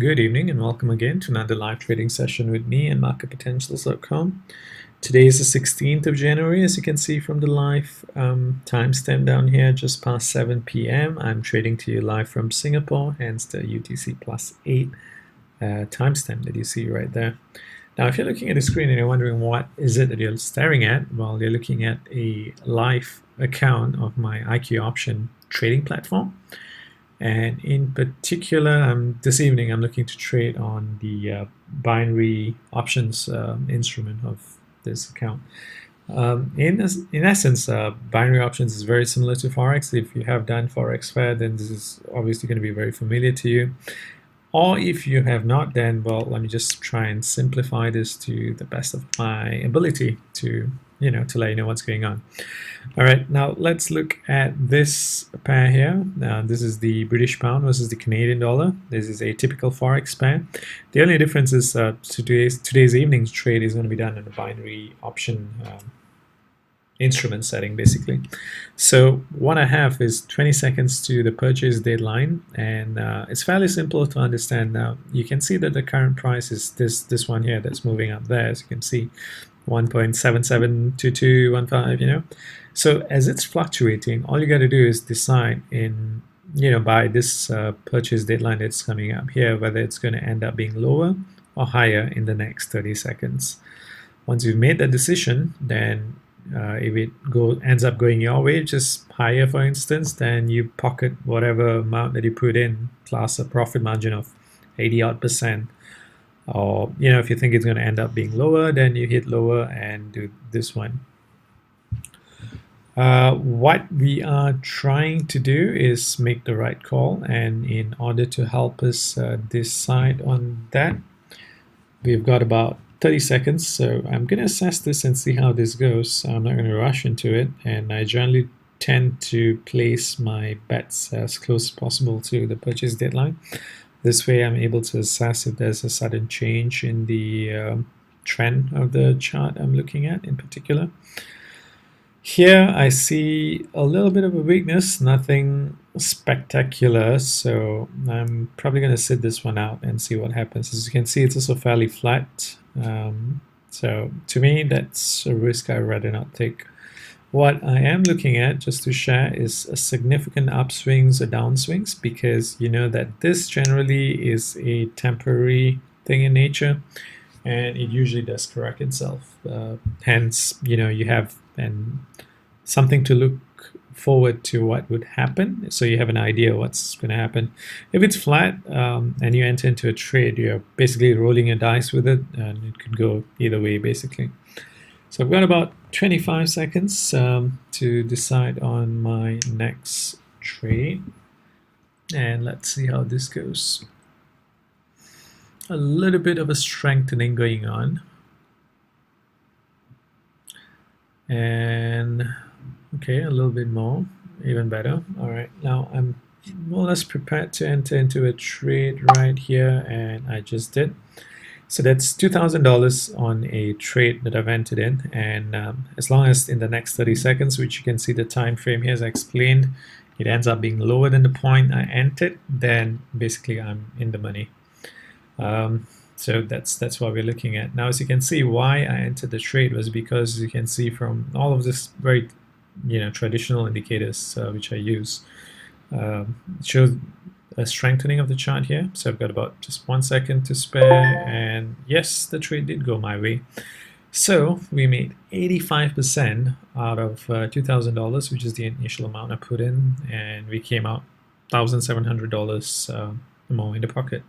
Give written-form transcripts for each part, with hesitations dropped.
Good evening and welcome again to another live trading session with me and marketpotentials.com. Today is the 16th of January, as you can see from the live timestamp down here, just past 7 p.m. I'm trading to you live from Singapore, hence the UTC +8 timestamp that you see right there. Now, if you're looking at the screen and you're wondering what is it that you're staring at, well, you're looking at a live account of my IQ option trading platform. And in particular, this evening I'm looking to trade on the binary options instrument of this account. In essence, binary options is very similar to Forex. If you have done Forex Fair, then this is obviously going to be very familiar to you. Or if you have not, then, well, let me just try and simplify this to the best of my ability to let you know what's going on. All right, now let's look at this pair here. This is the British pound versus the Canadian dollar. This is a typical Forex pair. The only difference is today's evening's trade is going to be done in a binary option instrument setting, basically. So what I have is 20 seconds to the purchase deadline, and it's fairly simple to understand. Now you can see that the current price is this one here that's moving up there, as you can see, 1.772215, So as it's fluctuating, all you got to do is decide by this purchase deadline that's coming up here, whether it's going to end up being lower or higher in the next 30 seconds. Once you've made that decision, then if it ends up going your way, just higher, for instance, then you pocket whatever amount that you put in plus a profit margin of 80-odd%. Or if you think it's going to end up being lower, then you hit lower and do this one. What we are trying to do is make the right call, and in order to help us decide on that, we've got about 30 seconds. So I'm going to assess this and see how this goes. I'm not going to rush into it, and I generally tend to place my bets as close as possible to the purchase deadline. This way I'm able to assess if there's a sudden change in the trend of the chart I'm looking at in particular. Here I see a little bit of a weakness, nothing spectacular, so I'm probably going to sit this one out and see what happens. As you can see, it's also fairly flat. So to me, that's a risk I'd rather not take. What I am looking at, just to share, is a significant upswings or downswings, because you know that this generally is a temporary thing in nature, and it usually does correct itself. Hence, you have something to look forward to what would happen, so you have an idea what's going to happen. If it's flat and you enter into a trade, you're basically rolling your dice with it, and it could go either way, basically. So I've got about 25 seconds to decide on my next trade, and let's see how this goes. A little bit of a strengthening going on, and okay, a little bit more, even better. All right, now I'm more or less prepared to enter into a trade right here, and I just did. So that's $2,000 on a trade that I've entered in, and as long as in the next 30 seconds, which you can see the time frame here as I explained, it ends up being lower than the point I entered, then basically I'm in the money. So that's what we're looking at. Now, as you can see, why I entered the trade was because, as you can see from all of this very traditional indicators which I use, it shows a strengthening of the chart here. So I've got about just 1 second to spare, and yes, the trade did go my way. So we made 85% out of $2,000, which is the initial amount I put in, and we came out $1,700 more in the pocket.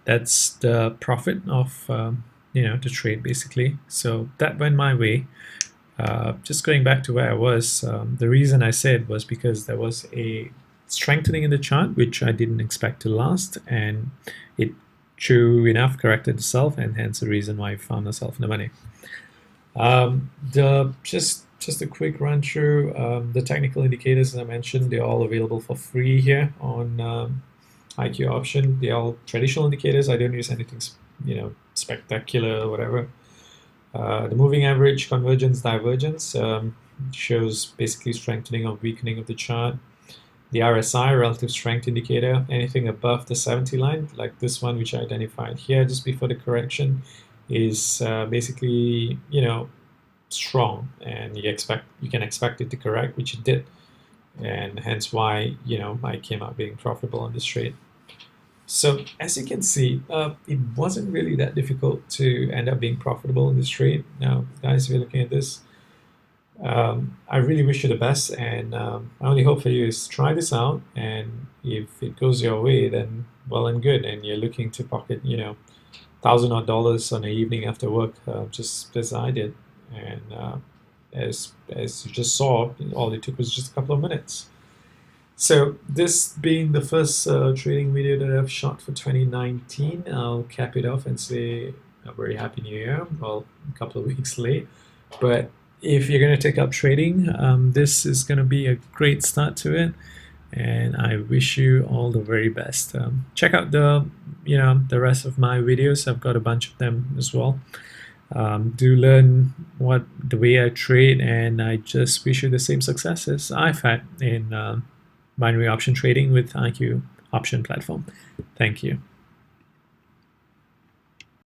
That's the profit of the trade, basically. So that went my way. Just going back to where I was, the reason I said was because there was a strengthening in the chart, which I didn't expect to last, and it true enough corrected itself, and hence the reason why I found myself in the money. Just a quick run through the technical indicators. As I mentioned, they're all available for free here on IQ option. They're all traditional indicators. I don't use anything spectacular or whatever. The moving average, convergence, divergence shows basically strengthening or weakening of the chart. The RSI, relative strength indicator, anything above the 70 line, like this one, which I identified here just before the correction, is basically, strong, and you can expect it to correct, which it did, and hence why, I came out being profitable on this trade. So as you can see, it wasn't really that difficult to end up being profitable in this trade. Now, guys, if you're looking at this, I really wish you the best, and my only hope for you is try this out, and if it goes your way, then well and good, and you're looking to pocket, $1,000 on an evening after work, just as I did, and as you just saw, all it took was just a couple of minutes. So this being the first trading video that I've shot for 2019, I'll cap it off and say a very happy new year. Well, a couple of weeks late, but if you're going to take up trading, this is going to be a great start to it, and I wish you all the very best. Check out the rest of my videos. I've got a bunch of them as well. Do learn the way I trade, and I just wish you the same successes I've had in binary option trading with IQ option platform. Thank you.